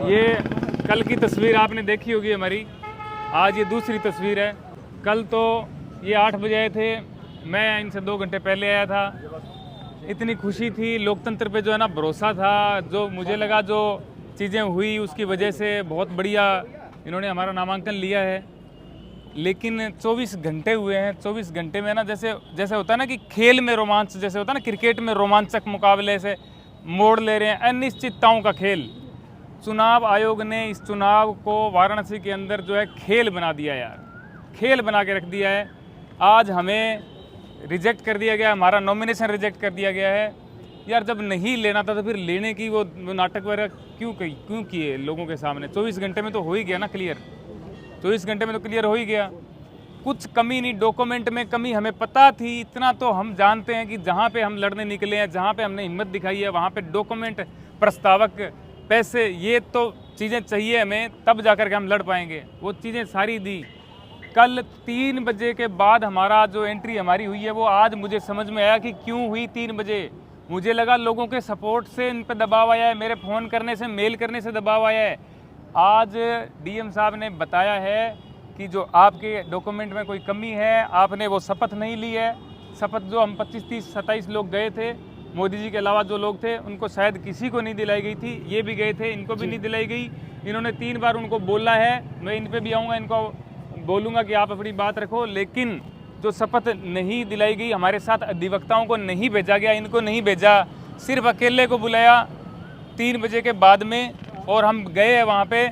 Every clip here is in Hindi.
ये कल की तस्वीर आपने देखी होगी हमारी, आज ये दूसरी तस्वीर है। कल तो ये 8 बजे आए थे, मैं इनसे 2 घंटे पहले आया था। इतनी खुशी थी, लोकतंत्र पे जो है ना भरोसा था, जो मुझे लगा जो चीज़ें हुई उसकी वजह से बहुत बढ़िया इन्होंने हमारा नामांकन लिया है। लेकिन 24 घंटे हुए हैं, 24 घंटे में ना जैसे होता है ना कि खेल में रोमांच, जैसे होता है ना क्रिकेट में रोमांचक मुकाबले से मोड़ ले रहे हैं, अनिश्चितताओं का खेल। चुनाव आयोग ने इस चुनाव को वाराणसी के अंदर जो है खेल बना दिया यार, खेल बना के रख दिया है। आज हमें रिजेक्ट कर दिया गया, हमारा नॉमिनेशन रिजेक्ट कर दिया गया है। यार जब नहीं लेना था तो फिर लेने की वो नाटक वगैरह क्यों किए लोगों के सामने? 24 घंटे में तो हो ही गया ना क्लियर, 24 घंटे में तो क्लियर हो ही गया। कुछ कमी नहीं, डॉक्यूमेंट में कमी हमें पता थी, इतना तो हम जानते हैं कि जहाँ पे हम लड़ने निकले हैं, जहाँ पे हमने हिम्मत दिखाई है, वहाँ पे डॉक्यूमेंट, प्रस्तावक, पैसे, ये तो चीज़ें चाहिए हमें, तब जाकर के हम लड़ पाएंगे। वो चीज़ें सारी दी। कल 3 बजे के बाद हमारा जो एंट्री हमारी हुई है वो आज मुझे समझ में आया कि क्यों हुई 3 बजे। मुझे लगा लोगों के सपोर्ट से इन पर दबाव आया है, मेरे फ़ोन करने से, मेल करने से दबाव आया है। आज डीएम साहब ने बताया है कि जो आपके डॉक्यूमेंट में कोई कमी है, आपने वो शपथ नहीं ली है। शपथ जो हम 25, 30, 27 लोग गए थे, मोदी जी के अलावा जो लोग थे, उनको शायद किसी को नहीं दिलाई गई थी। ये भी गए थे, इनको भी नहीं दिलाई गई। इन्होंने 3 बार उनको बोला है, मैं इन पे भी आऊँगा, इनको बोलूँगा कि आप अपनी बात रखो। लेकिन जो शपथ नहीं दिलाई गई, हमारे साथ अधिवक्ताओं को नहीं भेजा गया, इनको नहीं भेजा, सिर्फ अकेले को बुलाया 3 बजे के बाद में, और हम गए हैं वहाँ पे।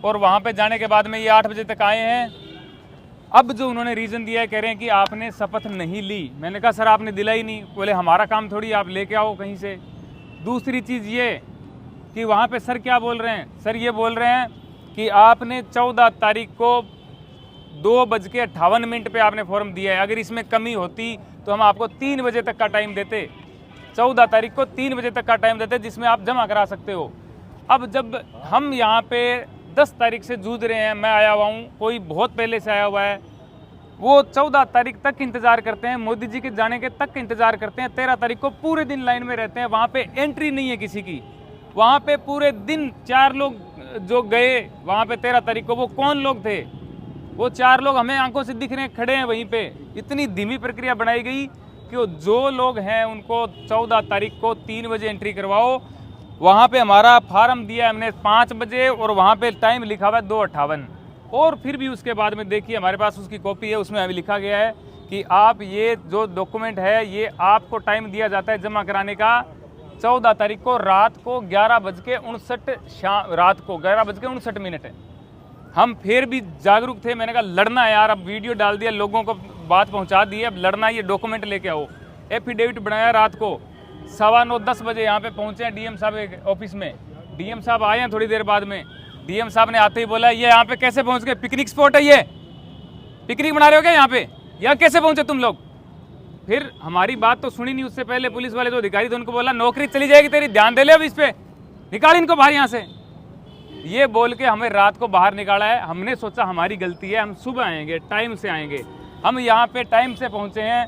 और वहाँ पे जाने के बाद में ये 8 बजे तक आए हैं। अब जो उन्होंने रीज़न दिया है, कह रहे हैं कि आपने शपथ नहीं ली। मैंने कहा सर आपने दिलाई नहीं। बोले हमारा काम थोड़ी, आप लेके आओ कहीं से। दूसरी चीज़ ये कि वहाँ पे सर क्या बोल रहे हैं, सर ये बोल रहे हैं कि आपने 14 तारीख को 2:58 पे आपने फॉर्म दिया है। अगर इसमें कमी होती तो हम आपको 3 बजे तक का टाइम देते, 14 तारीख को 3 बजे तक का टाइम देते, जिसमें आप जमा करा सकते हो। अब जब हम यहाँ पे 10 तारीख से जूझ रहे हैं, मैं आया हुआ हूँ, कोई बहुत पहले से आया हुआ है, वो 14 तारीख तक इंतज़ार करते हैं, मोदी जी के जाने के तक इंतज़ार करते हैं। 13 तारीख को पूरे दिन लाइन में रहते हैं, वहाँ पे एंट्री नहीं है किसी की। वहाँ पे पूरे दिन 4 लोग जो गए वहाँ पे 13 तारीख को, वो कौन लोग थे? वो 4 लोग हमें आंखों से दिख रहे हैं, खड़े हैं वहीं पे। इतनी धीमी प्रक्रिया बनाई गई कि जो लोग हैं उनको 14 तारीख को 3 बजे एंट्री करवाओ। वहाँ पे हमारा फार्म दिया हमने 5 बजे और वहाँ पे टाइम लिखा हुआ है 2:58। और फिर भी उसके बाद में देखिए हमारे पास उसकी कॉपी है, उसमें हमें लिखा गया है कि आप ये जो डॉक्यूमेंट है ये आपको टाइम दिया जाता है जमा कराने का 14 तारीख को रात को 11:59, रात को 11:59 है। हम फिर भी जागरूक थे, मैंने कहा लड़ना है यार, अब वीडियो डाल दिया, लोगों को बात पहुँचा दी, अब लड़ना, ये डॉक्यूमेंट लेके आओ। एफिडेविट बनाया रात को 9:15-10 बजे यहाँ पे पहुँचे हैं डीएम साहब के ऑफिस में। डीएम साहब आए हैं थोड़ी देर बाद में। डीएम साहब ने आते ही बोला ये यहाँ पे कैसे पहुँच गए? पिकनिक स्पॉट है ये, पिकनिक बना रहे हो क्या यहाँ पे? यहाँ कैसे पहुँचे तुम लोग? फिर हमारी बात तो सुनी नहीं। उससे पहले पुलिस वाले जो अधिकारी थे उनको बोला नौकरी चली जाएगी तेरी, ध्यान दे ले अब इस पर, निकाल इनको बाहर यहाँ से। ये बोल के हमें रात को बाहर निकाला है। हमने सोचा हमारी गलती है, हम सुबह आएंगे, टाइम से आएंगे। हम यहाँ पे टाइम से पहुँचे हैं,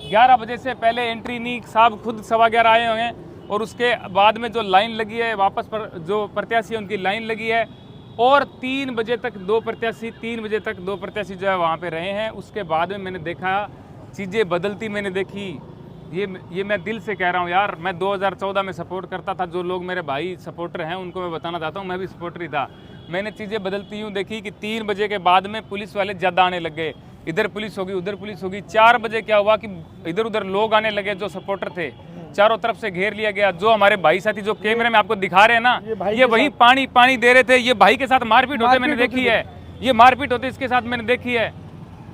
11 बजे से पहले एंट्री नहीं, साहब खुद 11:15 आए हुए हैं। और उसके बाद में जो लाइन लगी है वापस पर जो प्रत्याशी है उनकी लाइन लगी है। और 3 बजे तक 2 प्रत्याशी, 3 बजे तक 2 प्रत्याशी जो है वहाँ पे रहे हैं। उसके बाद में मैंने देखा चीज़ें बदलती, मैंने देखी। ये मैं दिल से कह रहा हूँ यार, मैं 2014 में सपोर्ट करता था। जो लोग मेरे भाई सपोर्टर हैं उनको मैं बताना चाहता हूँ, मैं भी सपोर्टर ही था। मैंने चीज़ें बदलती यूँ देखी कि 3 बजे के बाद में पुलिस वाले ज़्यादा आने लग गए, इधर पुलिस होगी उधर पुलिस होगी। 4 बजे क्या हुआ कि इधर उधर लोग आने लगे जो सपोर्टर थे, चारों तरफ से घेर लिया गया। जो हमारे भाई साथी जो कैमरे में आपको दिखा रहे हैं ना, ये वही पानी दे रहे थे। ये भाई के साथ मारपीट होते मैंने देखी है, ये मारपीट होते इसके साथ मैंने देखी है।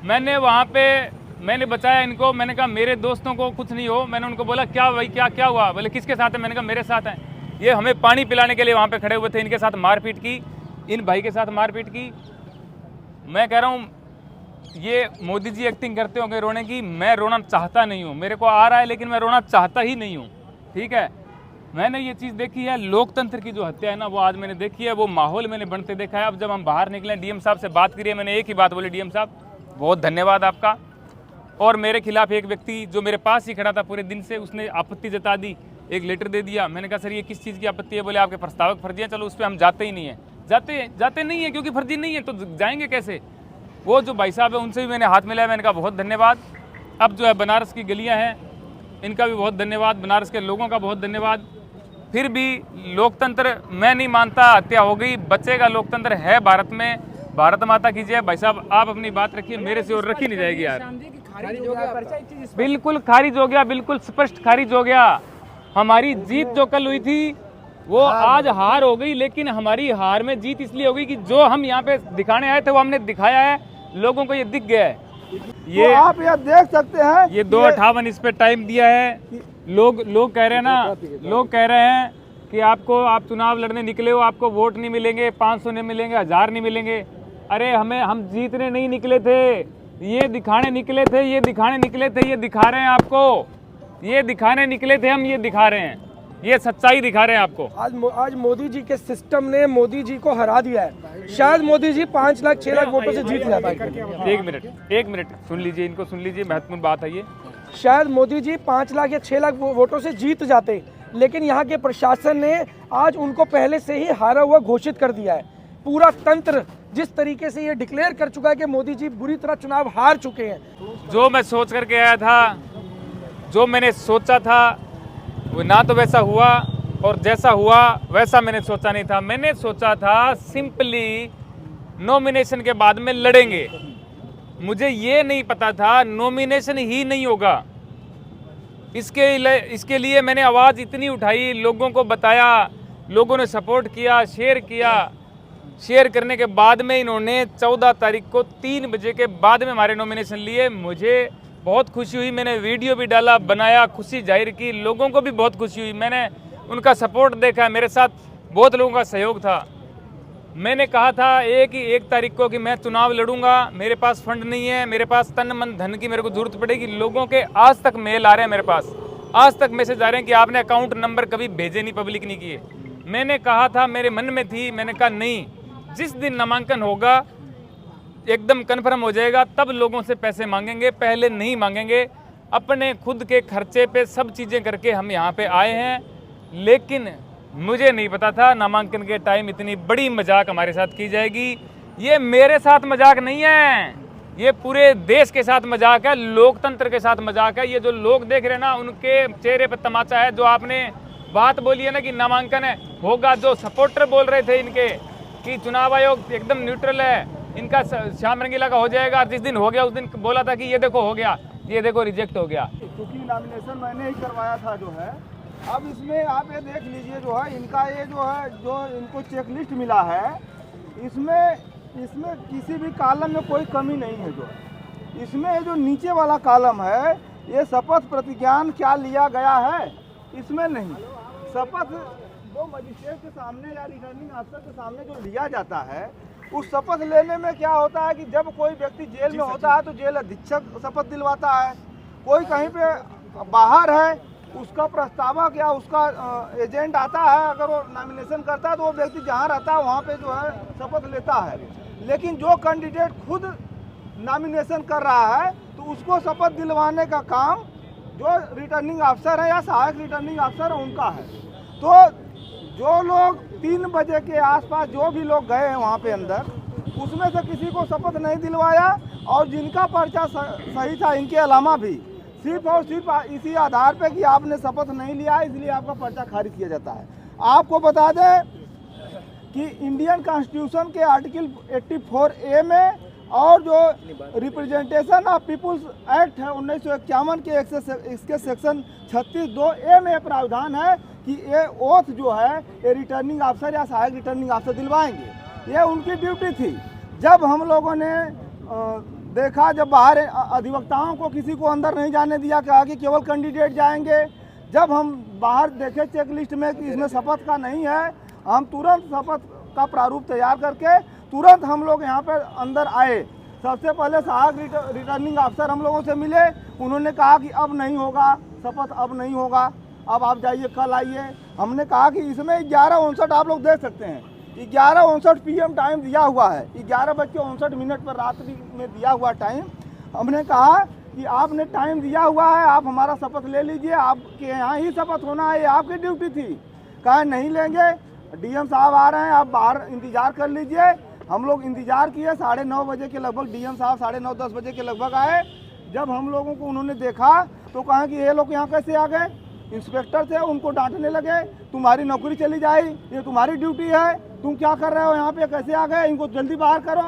मैंने वहाँ पे मैंने बचाया इनको, मैंने कहा मेरे दोस्तों को कुछ नहीं हो। मैंने उनको बोला क्या भाई क्या हुआ? बोले किसके साथ है? मैंने कहा मेरे साथ है। ये हमें पानी पिलाने के लिए वहाँ पे खड़े हुए थे, इनके साथ मारपीट की, इन भाई के साथ मारपीट की। मैं कह रहा हूँ ये मोदी जी एक्टिंग करते होंगे रोने की, मैं रोना चाहता नहीं हूँ। मेरे को आ रहा है लेकिन मैं रोना चाहता ही नहीं हूँ, ठीक है। मैंने ये चीज़ देखी है, लोकतंत्र की जो हत्या है ना वो आज मैंने देखी है, वो माहौल मैंने बनते देखा है। अब जब हम बाहर निकले, डीएम साहब से बात करिए, मैंने एक ही बात बोली, डीएम साहब बहुत धन्यवाद आपका। और मेरे खिलाफ एक व्यक्ति जो मेरे पास ही खड़ा था पूरे दिन से, उसने आपत्ति जता दी एक लेटर दे दिया। मैंने कहा सर ये किस चीज़ की आपत्ति है? बोले आपके प्रस्तावक फर्जी है, चलो उस पर हम जाते ही नहीं है। जाते नहीं है क्योंकि फर्जी नहीं है तो जाएंगे कैसे? वो जो भाई साहब है उनसे भी मैंने हाथ मिलाया, मैंने कहा बहुत धन्यवाद। अब जो है बनारस की गलियाँ हैं इनका भी बहुत धन्यवाद, बनारस के लोगों का बहुत धन्यवाद। फिर भी लोकतंत्र मैं नहीं मानता, हत्या हो गई, बचेगा लोकतंत्र है भारत में। भारत माता की जय। भाई साहब आप अपनी बात रखिए, मेरे से और रखी नहीं जाएगी यार। बिल्कुल खारिज हो गया, बिल्कुल स्पष्ट खारिज हो गया। हमारी जीत जो कल हुई थी वो आज हार हो गई, लेकिन हमारी हार में जीत इसलिए हो गई कि जो हम यहाँ पे दिखाने आए थे वो हमने दिखाया है, लोगों को ये दिख गया है। ये तो आप यहाँ देख सकते हैं ये 2:58 इस पे टाइम दिया है। लोग कह रहे हैं ना, लोग कह रहे हैं कि आप चुनाव लड़ने निकले हो, आपको वोट नहीं मिलेंगे, 500 नहीं मिलेंगे, 1000 नहीं मिलेंगे। अरे हम जीतने नहीं निकले थे, ये दिखाने निकले थे, ये दिखाने निकले थे, ये दिखा रहे हैं आपको, ये दिखाने निकले थे हम, ये दिखा रहे हैं, ये सच्चाई दिखा रहे हैं आपको। आज मोदी जी के सिस्टम ने मोदी जी को हरा दिया है। शायद मोदी जी 5 लाख 6 लाख वोटों से जीत जाते हैं। एक मिनट सुन लीजिए, इनको सुन लीजिए, महत्वपूर्ण बात है ये। शायद मोदी जी 5 लाख या 6 लाख वोटों से जीत जाते, लेकिन यहाँ के प्रशासन ने आज उनको पहले से ही हारा हुआ घोषित कर दिया है। पूरा तंत्र जिस तरीके से ये डिक्लेयर कर चुका है कि मोदी जी बुरी तरह चुनाव हार चुके हैं। जो मैं सोच करके आया था, जो मैंने सोचा था वो ना तो वैसा हुआ, और जैसा हुआ वैसा मैंने सोचा नहीं था। मैंने सोचा था सिंपली नॉमिनेशन के बाद में लड़ेंगे। मुझे ये नहीं पता था नॉमिनेशन ही नहीं होगा। इसके लिए मैंने आवाज़ इतनी उठाई, लोगों को बताया, लोगों ने सपोर्ट किया, शेयर किया। शेयर करने के बाद में इन्होंने 14 तारीख को 3 बजे के बाद में हमारे नॉमिनेशन लिए। मुझे बहुत खुशी हुई, मैंने वीडियो भी डाला, बनाया, खुशी जाहिर की, लोगों को भी बहुत खुशी हुई। मैंने उनका सपोर्ट देखा, मेरे साथ बहुत लोगों का सहयोग था। मैंने कहा था 1 तारीख को कि मैं चुनाव लड़ूंगा, मेरे पास फंड नहीं है, मेरे पास तन मन धन की मेरे को जरूरत पड़ेगी। लोगों के आज तक मेल आ रहे हैं मेरे पास, आज तक मैसेज आ रहे हैं कि आपने अकाउंट नंबर कभी भेजे नहीं, पब्लिक नहीं किए। मैंने कहा था, मेरे मन में थी, मैंने कहा नहीं, जिस दिन नामांकन होगा एकदम कन्फर्म हो जाएगा तब लोगों से पैसे मांगेंगे, पहले नहीं मांगेंगे। अपने खुद के खर्चे पे सब चीज़ें करके हम यहाँ पे आए हैं, लेकिन मुझे नहीं पता था नामांकन के टाइम इतनी बड़ी मजाक हमारे साथ की जाएगी। ये मेरे साथ मजाक नहीं है, ये पूरे देश के साथ मजाक है, लोकतंत्र के साथ मजाक है। ये जो लोग देख रहे हैं ना, उनके चेहरे पर तमाचा है। जो आपने बात बोली है ना कि नामांकन है होगा, जो सपोर्टर बोल रहे थे इनके कि चुनाव आयोग एकदम न्यूट्रल है, इनका श्याम रंगीला का हो जाएगा, जिस दिन हो गया उस दिन बोला था कि ये देखो हो गया, ये देखो रिजेक्ट हो गया। क्योंकि नॉमिनेशन मैंने ही करवाया था जो है। अब इसमें आप ये देख लीजिए जो है इनका ये जो है जो इनको चेक लिस्ट मिला है, इसमें किसी भी कॉलम में कोई कमी नहीं है। जो इसमें जो नीचे वाला कॉलम है, ये शपथ प्रतिज्ञान क्या लिया गया है, इसमें नहीं। शपथ जो मजिस्ट्रेट के सामने या रिटर्निंग अफसर के सामने जो लिया जाता है, उस शपथ लेने में क्या होता है कि जब कोई व्यक्ति जेल में होता है तो जेल अधीक्षक शपथ दिलवाता है। कोई कहीं पे बाहर है, उसका प्रस्तावक या उसका एजेंट आता है, अगर वो नॉमिनेशन करता है तो वो व्यक्ति जहाँ रहता है वहाँ पे जो है शपथ लेता है। लेकिन जो कैंडिडेट खुद नॉमिनेशन कर रहा है तो उसको शपथ दिलवाने का काम जो रिटर्निंग अफसर है या सहायक रिटर्निंग अफसर है उनका है। तो जो लोग 3 बजे के आसपास जो भी लोग गए हैं वहाँ पे अंदर, उसमें से किसी को शपथ नहीं दिलवाया, और जिनका पर्चा सही था इनके अलावा भी सिर्फ और सिर्फ इसी आधार पे कि आपने शपथ नहीं लिया इसलिए आपका पर्चा खारिज किया जाता है। आपको बता दें कि इंडियन कॉन्स्टिट्यूशन के आर्टिकल 84A में और जो रिप्रेजेंटेशन ऑफ पीपुल्स एक्ट है 1951 के इसके सेक्शन 36(2)A में प्रावधान है कि ये ओथ जो है ये रिटर्निंग अफसर या सहायक रिटर्निंग अफसर दिलवाएंगे। ये उनकी ड्यूटी थी। जब हम लोगों ने देखा, जब बाहर अधिवक्ताओं को किसी को अंदर नहीं जाने दिया, कहा कि केवल कैंडिडेट जाएंगे, जब हम बाहर देखे चेक लिस्ट में कि इसमें शपथ का नहीं है, हम तुरंत शपथ का प्रारूप तैयार करके तुरंत हम लोग यहाँ पर अंदर आए। सबसे पहले सहायक रिटर्निंग अफसर हम लोगों से मिले, उन्होंने कहा कि अब नहीं होगा शपथ, अब नहीं होगा, अब आप जाइए, कल आइए। हमने कहा कि इसमें 11:59 आप लोग देख सकते हैं, 11:59 PM टाइम दिया हुआ है, 11:59 पर रात्रि में दिया हुआ टाइम। हमने कहा कि आपने टाइम दिया हुआ है, आप हमारा शपथ ले लीजिए, आपके यहाँ ही शपथ होना है, ये आपकी ड्यूटी थी। कहा नहीं लेंगे, डीएम साहब आ रहे हैं, आप बाहर इंतजार कर लीजिए। हम लोग इंतजार किए, 9:30 बजे के लगभग डीएम साहब 9:30-10 बजे के लगभग आए। जब हम लोगों को उन्होंने देखा तो कहा कि ये लोग यहाँ कैसे आ गए। इंस्पेक्टर थे, उनको डांटने लगे, तुम्हारी नौकरी चली जाए, ये तुम्हारी ड्यूटी है, तुम क्या कर रहे हो यहाँ पे, कैसे आ गए, इनको जल्दी बाहर करो।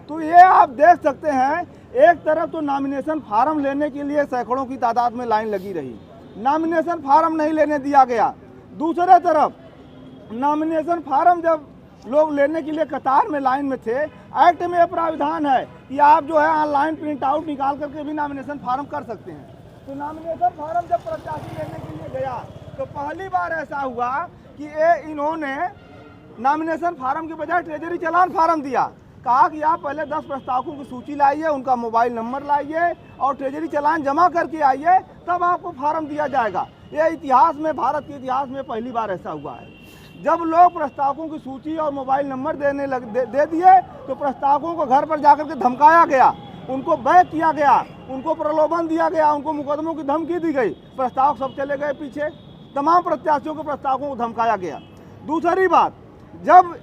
तो ये आप देख सकते हैं, एक तरफ तो नॉमिनेशन फार्म लेने के लिए सैकड़ों की तादाद में लाइन लगी रही, नॉमिनेशन फार्म नहीं लेने दिया गया। दूसरे तरफ नॉमिनेशन फार्म जब लोग लेने के लिए कतार में लाइन में थे, एक्ट में प्राविधान है कि आप जो है ऑनलाइन प्रिंट आउट निकाल करके भी नॉमिनेशन फार्म कर सकते हैं। तो नॉमिनेशन फार्म जब प्रत्याशी लेने के लिए गया तो पहली बार ऐसा हुआ कि इन्होंने नॉमिनेशन फार्म के बजाय ट्रेजरी चालान फार्म दिया। कहा कि आप पहले 10 प्रस्तावकों की सूची लाइए, उनका मोबाइल नंबर लाइए और ट्रेजरी चालान जमा करके आइए, तब आपको फार्म दिया जाएगा। ये इतिहास में, भारत के इतिहास में पहली बार ऐसा हुआ है। जब लोग प्रस्तावकों की सूची और मोबाइल नंबर दे दिए तो प्रस्तावकों को घर पर जाकर के धमकाया गया, उनको बैक किया गया, उनको प्रलोभन दिया गया, उनको मुकदमों की धमकी दी गई। प्रस्तावक सब चले गए पीछे, तमाम प्रत्याशियों के प्रस्तावकों को धमकाया गया। दूसरी बात, जब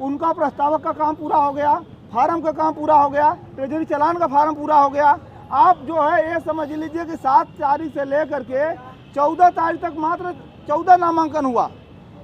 उनका प्रस्तावक का काम पूरा हो गया, फार्म का काम पूरा हो गया, ट्रेजरी चालान का फार्म पूरा हो गया, आप जो है ये समझ लीजिए कि 7 तारीख से लेकर के 14 तारीख तक मात्र 14 नामांकन हुआ।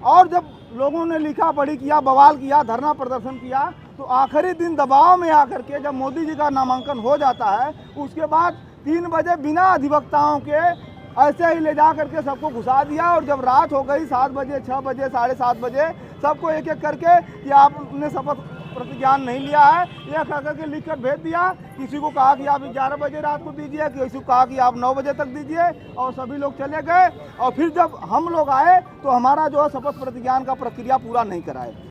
और जब लोगों ने लिखा पढ़ी किया, बवाल किया, धरना प्रदर्शन किया, तो आखिरी दिन दबाव में आकर के जब मोदी जी का नामांकन हो जाता है, उसके बाद 3 बजे बिना अधिवक्ताओं के ऐसे ही ले जा करके सबको घुसा दिया। और जब रात हो गई 7 बजे, 6 बजे, 7:30 बजे, सबको एक एक करके कि आपने शपथ प्रतिज्ञान नहीं लिया है, यह कह करके लिख कर भेज दिया। किसी को कहा कि आप 11 बजे रात को दीजिए, किसी को कहा कि आप 9 बजे तक दीजिए, और सभी लोग चले गए। और फिर जब हम लोग आए तो हमारा जो है शपथ प्रतिज्ञान का प्रक्रिया पूरा नहीं कराए।